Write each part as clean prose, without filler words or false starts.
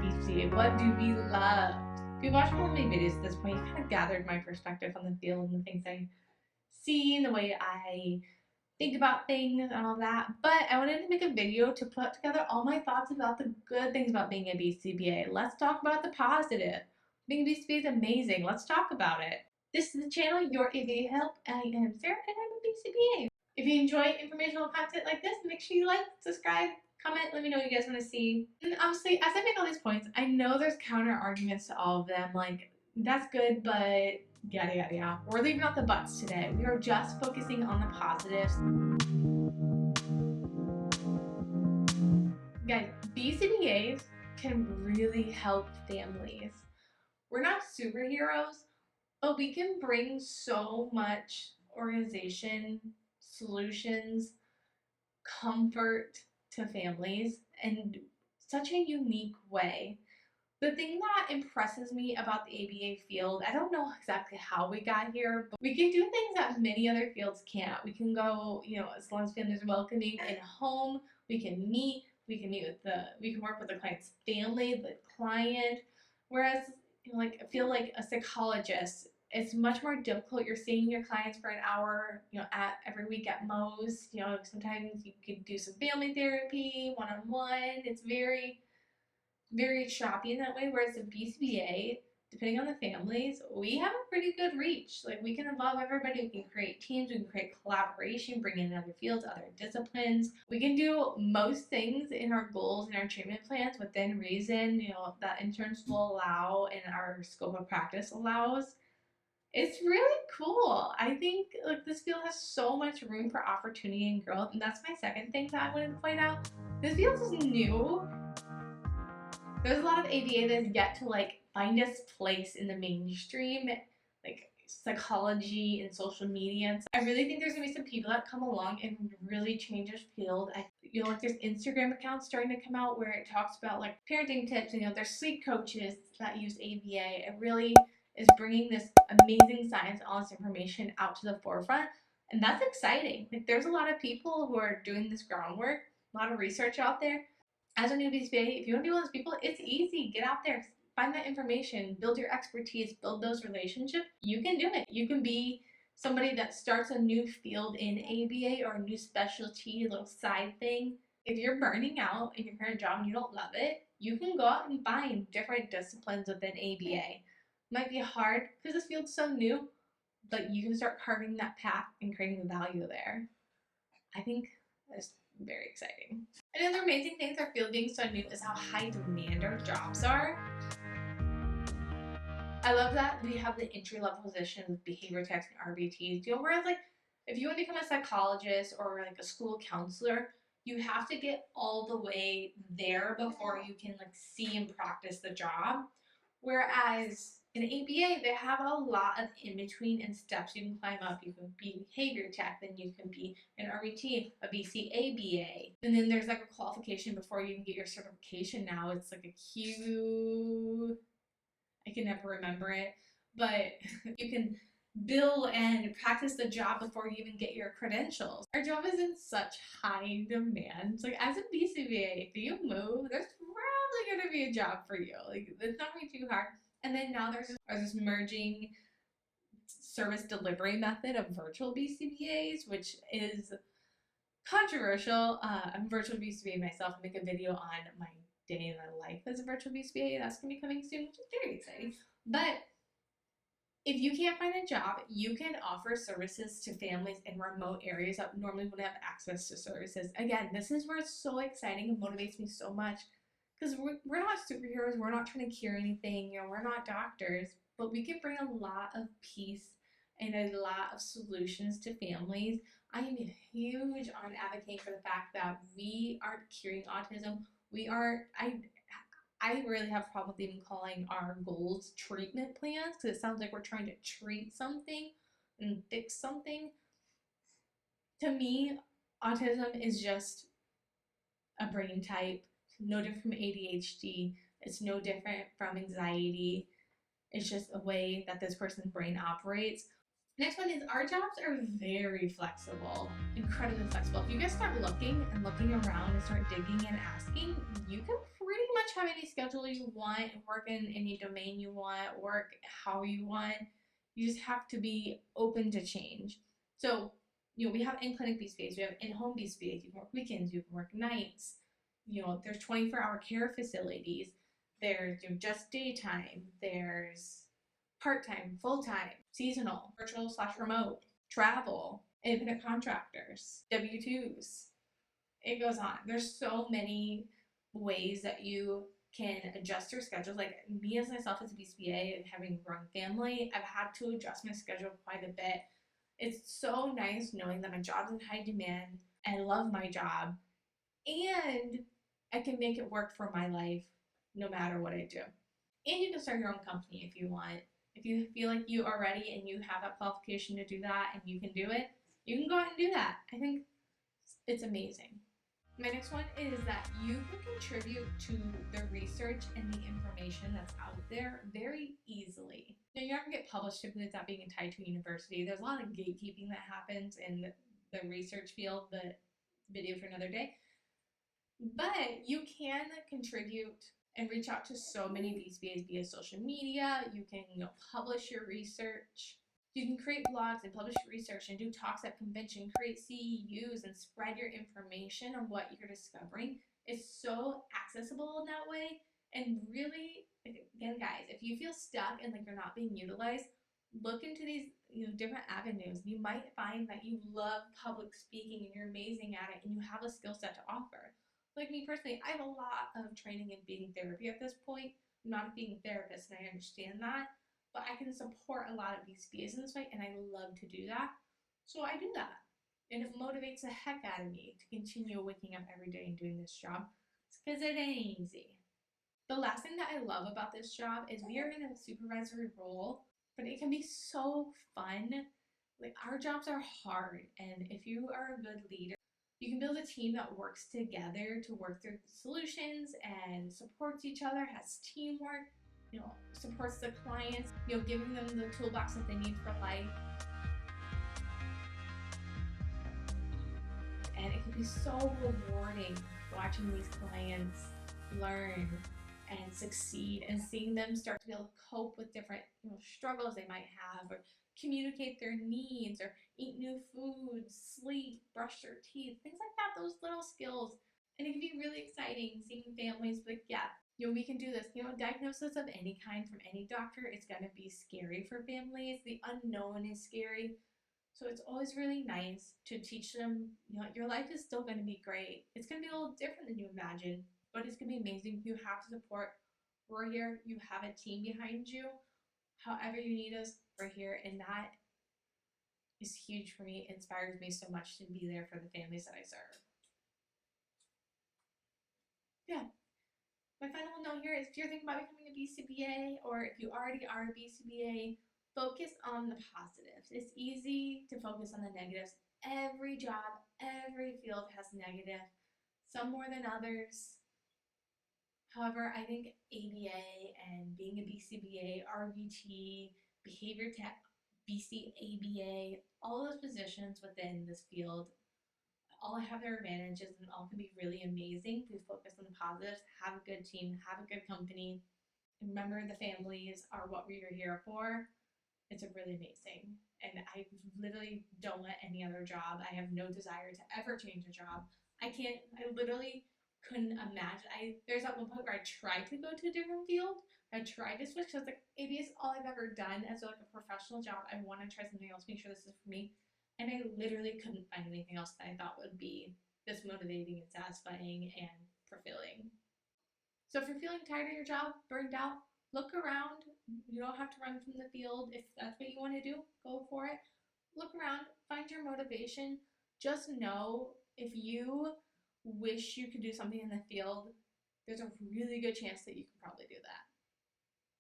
BCBA? What do we love? If you watched all of my videos at this point, you kind of gathered my perspective on the field and the things I see and the way I think about things and all that. But I wanted to make a video to put together all my thoughts about the good things about being a BCBA. Let's talk about the positive. Being a BCBA is amazing. Let's talk about it. This is the channel, Your ABA Help. I am Sarah and I'm a BCBA. If you enjoy informational content like this, make sure you like, subscribe, comment, let me know what you guys want to see. And obviously, as I make all these points, I know there's counter arguments to all of them, like, that's good, but yada yada yada. We're leaving out the buts today. We are just focusing on the positives. Guys, BCBAs can really help families. We're not superheroes, but we can bring so much organization, solutions, comfort to families in such a unique way. The thing that impresses me about the ABA field, I don't know exactly how we got here, but we can do things that many other fields can't. We can go, as long as families are welcoming in home, we can work with the client's family, the client. Whereas, I feel like a psychologist, it's much more difficult. You're seeing your clients for an hour, every week at most. Sometimes you could do some family therapy, one-on-one. It's very, very choppy in that way. Whereas the BCBA, depending on the families, we have a pretty good reach. Like, we can involve everybody. We can create teams. We can create collaboration, bring in other fields, other disciplines. We can do most things in our goals and our treatment plans within reason, that interns will allow and our scope of practice allows. It's really cool. I think this field has so much room for opportunity and growth, and that's my second thing that I wanted to point out. This field is new. There's a lot of ABA that's yet to find its place in the mainstream, like psychology and social media. So I really think there's gonna be some people that come along and really change this field. There's Instagram accounts starting to come out where it talks about parenting tips. There's sleep coaches that use ABA. It really is bringing this amazing science, all this information out to the forefront, and that's exciting. There's a lot of people who are doing this groundwork, a lot of research out there. As a new BCBA, if you want to be one of those people, it's easy. Get out there, find that information, build your expertise, build those relationships. You can do it. You can be somebody that starts a new field in ABA or a new specialty, a little side thing. If you're burning out in your current job and you don't love it, you can go out and find different disciplines within ABA. It might be hard because this field's so new, but you can start carving that path and creating the value there. I think that's very exciting. Another amazing thing with our field being so new is how high demand our jobs are. I love that we have the entry-level position with behavior techs and RBTs. Whereas if you want to become a psychologist or a school counselor, you have to get all the way there before you can see and practice the job. Whereas in ABA, they have a lot of in-between and steps you can climb up. You can be behavior tech, then you can be an RBT, a BCABA. And then there's a qualification before you can get your certification now. It's a huge, I can never remember it, but you can bill and practice the job before you even get your credentials. Our job is in such high demand. As a BCBA, if you move, there's probably going to be a job for you. It's not going to be too hard. And then now there's this merging service delivery method of virtual BCBAs, which is controversial. I'm a virtual BCBA myself. I make a video on my day in my life as a virtual BCBA. That's going to be coming soon, which is very exciting. But if you can't find a job, you can offer services to families in remote areas that normally wouldn't have access to services. Again, this is where it's so exciting and motivates me so much. Because we're not superheroes, we're not trying to cure anything, we're not doctors, but we can bring a lot of peace and a lot of solutions to families. I am huge on advocating for the fact that we aren't curing autism. I really have problems even calling our goals treatment plans, because it sounds like we're trying to treat something and fix something. To me, autism is just a brain type. No different from ADHD. It's no different from anxiety. It's just a way that this person's brain operates. Next one is our jobs are very flexible, incredibly flexible. If you guys start looking around and start digging and asking, you can pretty much much have any schedule you want, work in any domain you want, work how you want. You just have to be open to change. So, we have in-clinic BCBAs, we have in-home BCBAs. You can work weekends, you can work nights. There's 24-hour care facilities. There's just daytime. There's part-time, full-time, seasonal, virtual/remote, travel, independent contractors, W-2s. It goes on. There's so many ways that you can adjust your schedule. Like me as myself as a BCBA and having a grown family, I've had to adjust my schedule quite a bit. It's so nice knowing that my job's in high demand. I love my job and I can make it work for my life no matter what I do. And you can start your own company if you want. If you feel like you are ready and you have that qualification to do that and you can do it, you can go out and do that. I think it's amazing. My next one is that you can contribute to the research and the information that's out there very easily. Now, you're not going to get published simply without being tied to a university. There's a lot of gatekeeping that happens in the research field, but video for another day. But you can contribute and reach out to so many BCBAs via social media. You can publish your research. You can create blogs and publish research and do talks at convention, create CEUs and spread your information on what you're discovering. It's so accessible in that way. And really, again, guys, if you feel stuck and like you're not being utilized, look into these different avenues. You might find that you love public speaking and you're amazing at it and you have a skill set to offer. Like me personally, I have a lot of training in being therapy at this point. I'm not being a therapist and I understand that, but I can support a lot of BCBAs in this way and I love to do that. So I do that. And it motivates the heck out of me to continue waking up every day and doing this job. It's because it ain't easy. The last thing that I love about this job is we are in a supervisory role, but it can be so fun. Like our jobs are hard, and if you are a good leader, you can build a team that works together to work through solutions and supports each other, has teamwork, supports the clients, giving them the toolbox that they need for life. And it can be so rewarding watching these clients learn and succeed and seeing them start to be able to cope with different struggles they might have, or communicate their needs, or eat new foods, sleep, brush their teeth, things like that, those little skills. And it can be really exciting seeing families like, yeah, we can do this. Diagnosis of any kind from any doctor, it's going to be scary for families. The unknown is scary. So it's always really nice to teach them, your life is still going to be great. It's going to be a little different than you imagine, but it's going to be amazing. You have support. We're here. You have a team behind you. However you need us, we're here. And that is huge for me. It inspires me so much to be there for the families that I serve. Yeah. My final note here is if you're thinking about becoming a BCBA, or if you already are a BCBA, focus on the positives. It's easy to focus on the negatives. Every job, every field has negative, some more than others. However, I think ABA and being a BCBA, RBT, behavior tech, BCABA, all those positions within this field, all have their advantages and all can be really amazing. We focus on the positives, have a good team, have a good company. Remember, the families are what we're here for. It's really amazing. And I literally don't want any other job. I have no desire to ever change a job. I literally couldn't imagine. There's at one point where I tried to go to a different field. I tried to switch because maybe it's all I've ever done as a professional job. I want to try something else, make sure this is for me. And I literally couldn't find anything else that I thought would be this motivating and satisfying and fulfilling. So if you're feeling tired of your job, burned out, look around. You don't have to run from the field. If that's what you want to do, go for it. Look around, find your motivation. Just know if you wish you could do something in the field, there's a really good chance that you can probably do that.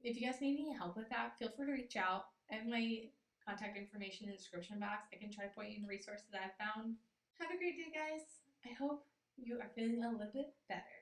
If you guys need any help with that, feel free to reach out. I have my contact information in the description box. I can try to point you in resources that I've found. Have a great day, guys. I hope you are feeling a little bit better.